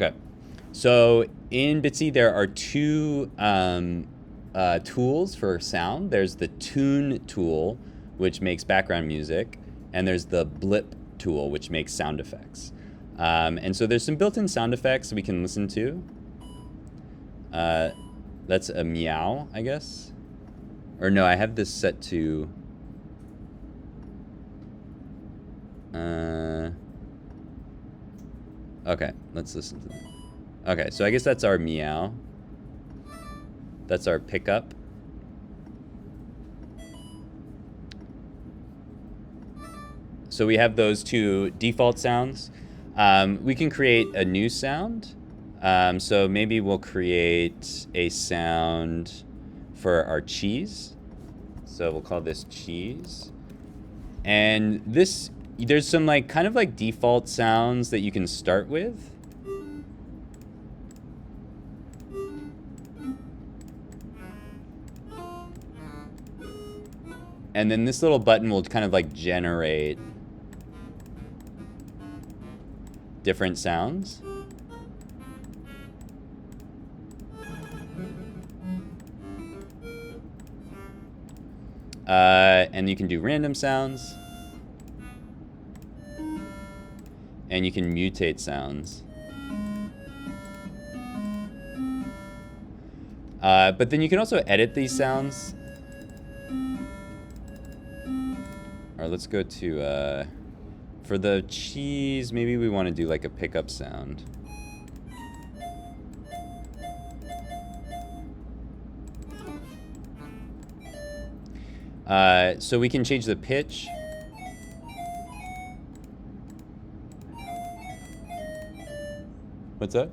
Okay. So in Bitsy, there are two tools for sound. There's the tune tool, which makes background music, and there's the blip tool, which makes sound effects. And so there's some built-in sound effects we can listen to. That's a meow, I guess. Or no, I have this set to... okay, let's listen to that. Okay, so I guess that's our meow. That's our pickup. So we have those two default sounds. We can create a new sound. So maybe we'll create a sound for our cheese. So we'll call this cheese. And this, there's some like kind of like default sounds that you can start with. And then this little button will kind of like generate different sounds. And you can do random sounds. And you can mutate sounds. But then you can also edit these sounds. Or let's go to, for the cheese, maybe we want to do like a pickup sound. So we can change the pitch. What's up?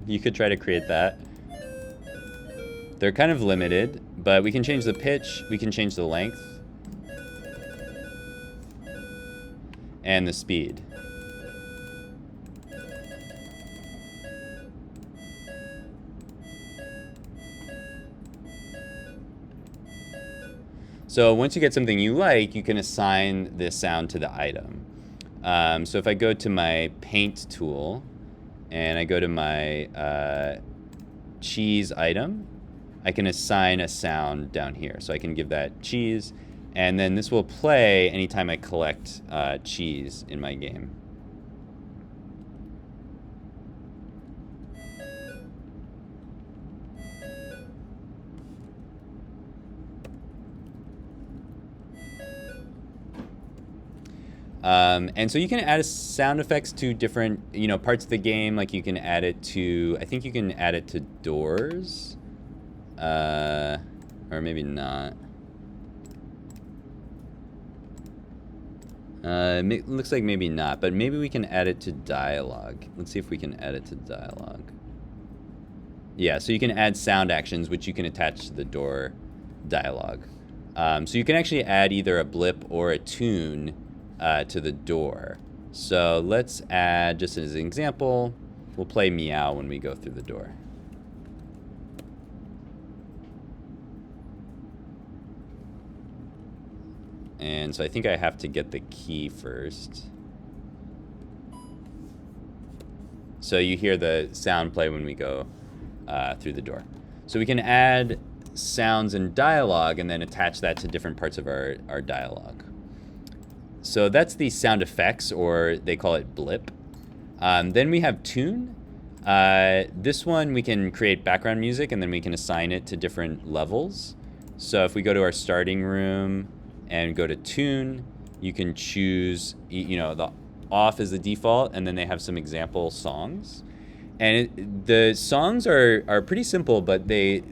You could try to create that. They're kind of limited, but we can change the pitch, we can change the length, and the speed. So once you get something you like, you can assign this sound to the item. So if I go to my paint tool, and I go to my cheese item, I can assign a sound down here. So I can give that cheese, and then this will play anytime I collect cheese in my game. And so you can add sound effects to different, parts of the game. Like you can add it to, I think you can add it to doors, or maybe not. It looks like maybe not, but maybe we can add it to dialogue. Let's see if we can add it to dialogue. Yeah, so you can add sound actions, which you can attach to the door dialogue. So you can actually add either a blip or a tune to the door. So let's add, just as an example, we'll play meow when we go through the door. And so I think I have to get the key first. So you hear the sound play when we go through the door. So we can add sounds and dialogue and then attach that to different parts of our dialogue. So that's the sound effects, or they call it blip. Then we have tune. This one we can create background music and then we can assign it to different levels. So if we go to our starting room and go to tune, you can choose, the off is the default, and then they have some example songs. And the songs are pretty simple, but they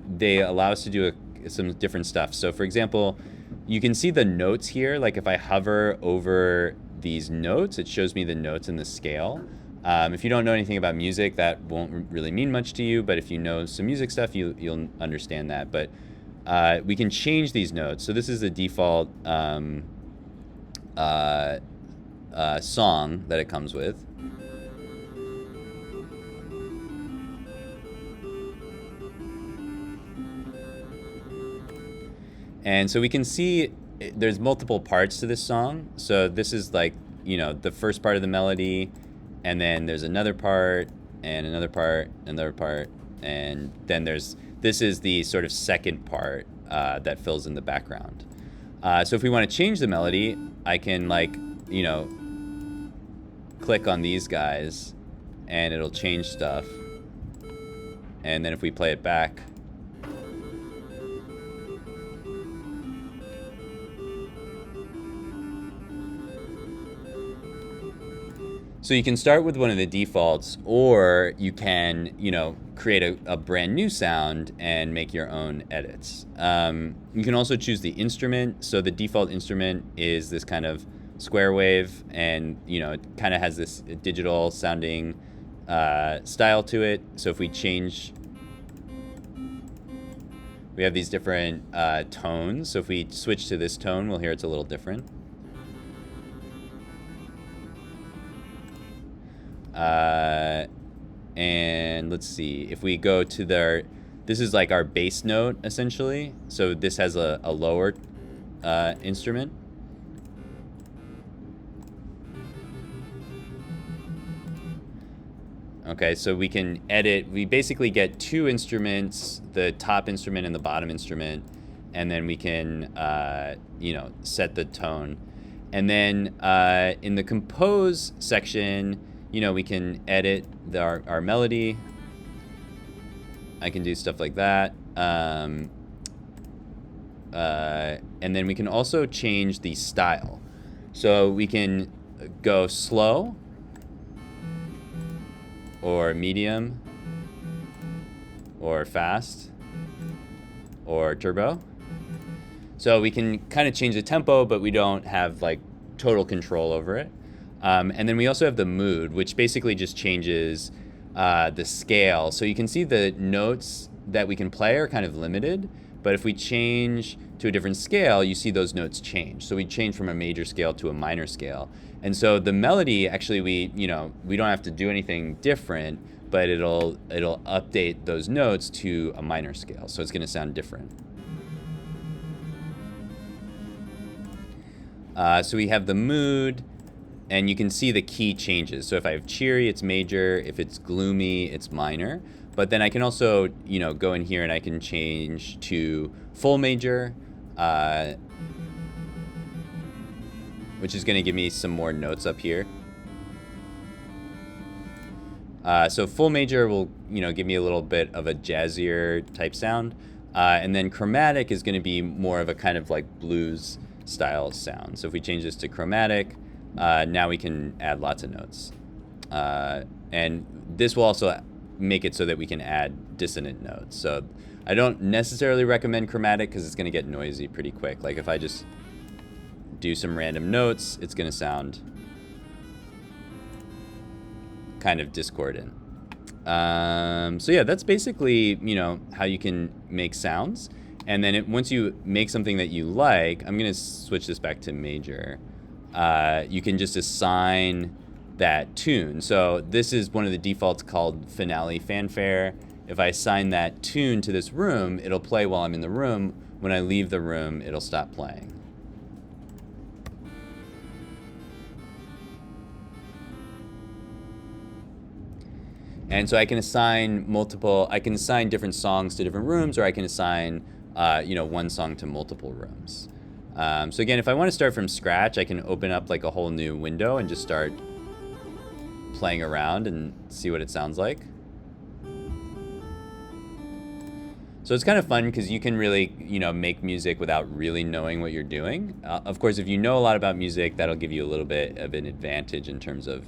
allow us to do some different stuff. So for example, you can see the notes here. Like if I hover over these notes, it shows me the notes in the scale. If you don't know anything about music, that won't really mean much to you, but if you know some music stuff, you'll understand that. But we can change these notes. So this is the default song that it comes with. And so we can see there's multiple parts to this song. So this is like you know, the first part of the melody, and then there's another part, and another part, another part, and then this is the sort of second part that fills in the background. So if we want to change the melody, I can, like, you know, click on these guys, and it'll change stuff. And then if we play it back, so you can start with one of the defaults, or you can, you know, create a brand new sound and make your own edits. You can also choose the instrument. So the default instrument is this kind of square wave, and, you know, it kind of has this digital sounding style to it. So if we change, we have these different tones. So if we switch to this tone, we'll hear it's a little different. And let's see, if we go to this is like our bass note, essentially. So this has a lower instrument. Okay, so we can edit, we basically get two instruments, the top instrument and the bottom instrument, and then we can, you know, set the tone. And then in the compose section, you know, we can edit our melody. I can do stuff like that. And then we can also change the style. So we can go slow, or medium, or fast, or turbo. So we can kind of change the tempo, but we don't have, like, total control over it. And then we also have the mood, which basically just changes the scale. So you can see the notes that we can play are kind of limited, but if we change to a different scale, you see those notes change. So we change from a major scale to a minor scale. And so the melody, actually, we don't have to do anything different, but it'll update those notes to a minor scale. So it's going to sound different. So we have the mood, and you can see the key changes. So if I have cheery, it's major. If it's gloomy, it's minor. But then I can also, you know, go in here and I can change to full major, which is going to give me some more notes up here. So full major will, you know, give me a little bit of a jazzier type sound. And then chromatic is going to be more of a kind of like blues style sound. So if we change this to chromatic, now we can add lots of notes. And this will also make it so that we can add dissonant notes. So I don't necessarily recommend chromatic because it's going to get noisy pretty quick. Like if I just do some random notes, it's going to sound kind of discordant. So yeah, that's basically, you know, how you can make sounds. And then once you make something that you like, I'm going to switch this back to major. You can just assign that tune. So this is one of the defaults called finale fanfare. If I assign that tune to this room, it'll play while I'm in the room. When I leave the room, it'll stop playing. And so I can assign different songs to different rooms, or I can assign, you know, one song to multiple rooms. So again, if I want to start from scratch, I can open up like a whole new window and just start playing around and see what it sounds like. So it's kind of fun because you can really, you know, make music without really knowing what you're doing. Of course, if you know a lot about music, that'll give you a little bit of an advantage in terms of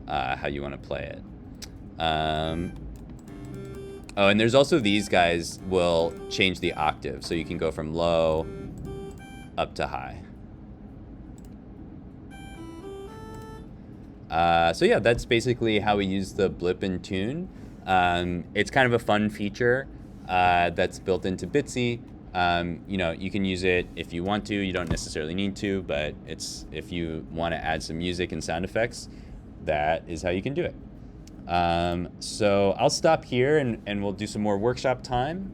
how you want to play it. Oh, and there's also these guys will change the octave. So you can go from low up to high. So yeah, that's basically how we use the blip and tune. It's kind of a fun feature that's built into Bitsy. You know, you can use it if you want to. You don't necessarily need to, but if you want to add some music and sound effects, that is how you can do it. So I'll stop here and we'll do some more workshop time.